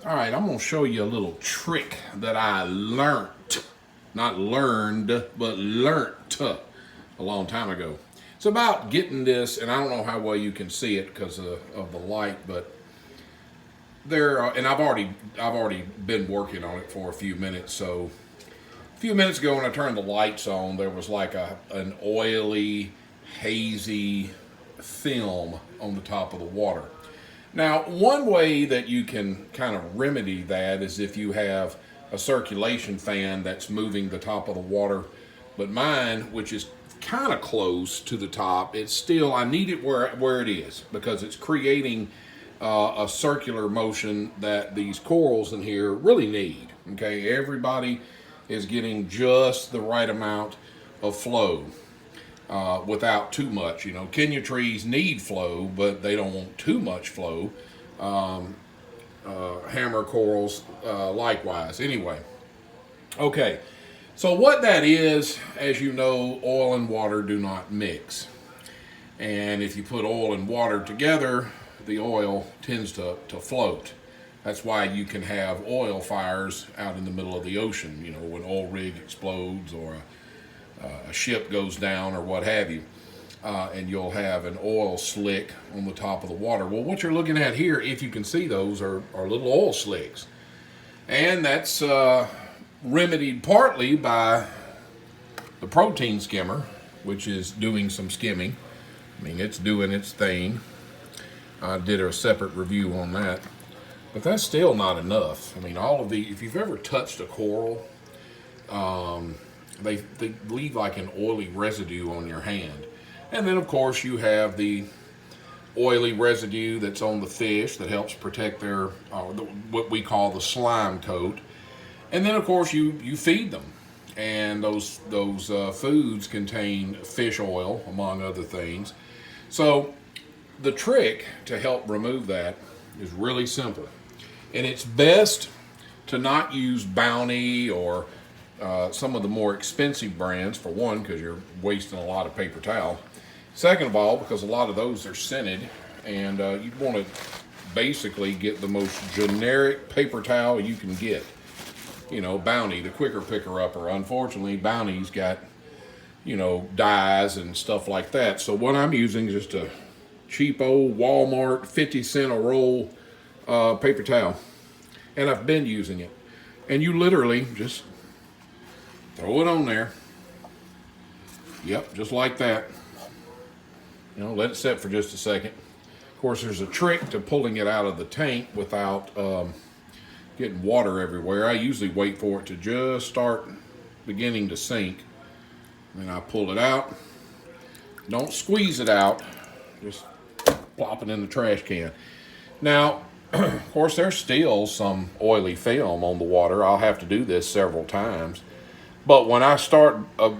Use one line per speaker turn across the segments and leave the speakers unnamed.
All right, I'm gonna show you a little trick that I learned, not learned, but learnt a long time ago. It's about getting this, and I don't know how well you can see it because of the light, but and I've already been working on it for a few minutes. So a few minutes ago when I turned the lights on, there was like an oily, hazy film on the top of the water. Now, one way that you can kind of remedy that is if you have a circulation fan that's moving the top of the water. But mine, which is kind of close to the top, it's still, I need it where it is because it's creating a circular motion that these corals in here really need. Okay, everybody is getting just the right amount of flow. Without too much. You know, Kenya trees need flow, but they don't want too much flow. Hammer corals, likewise. Anyway, okay. So what that is, as you know, oil and water do not mix. And if you put oil and water together, the oil tends to float. That's why you can have oil fires out in the middle of the ocean, you know, when an oil rig explodes or a ship goes down or what have you, and you'll have an oil slick on the top of the water. Well, what you're looking at here, if you can see those, are little oil slicks. And that's remedied partly by the protein skimmer, which is doing some skimming. I mean, it's doing its thing. I did a separate review on that. But that's still not enough. I mean, if you've ever touched a coral, they leave like an oily residue on your hand. And then of course you have the oily residue that's on the fish that helps protect their what we call the slime coat. And then of course you feed them, and those foods contain fish oil among other things. So the trick to help remove that is really simple, and it's best to not use Bounty or some of the more expensive brands, for one, because you're wasting a lot of paper towel. Second of all, because a lot of those are scented, and you want to basically get the most generic paper towel you can get. You know, Bounty, the quicker picker-upper. Unfortunately, Bounty's got, you know, dyes and stuff like that. So what I'm using is just a cheap old Walmart 50-cent a roll paper towel. And I've been using it. And you literally just throw it on there. Yep, just like that. You know, let it set for just a second. Of course, there's a trick to pulling it out of the tank without getting water everywhere. I usually wait for it to just start beginning to sink. Then I pull it out. Don't squeeze it out. Just plop it in the trash can. Now, of course, there's still some oily film on the water. I'll have to do this several times. But when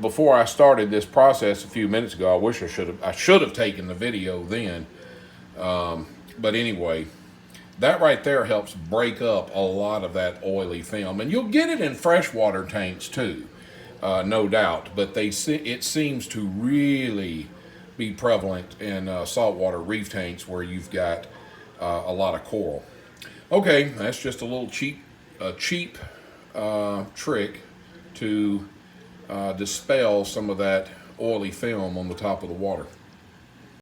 before I started this process a few minutes ago, I wish I should have taken the video then. But anyway, that right there helps break up a lot of that oily film, and you'll get it in freshwater tanks too, no doubt. But it seems to really be prevalent in saltwater reef tanks where you've got a lot of coral. Okay, that's just a little cheap trick to dispel some of that oily film on the top of the water.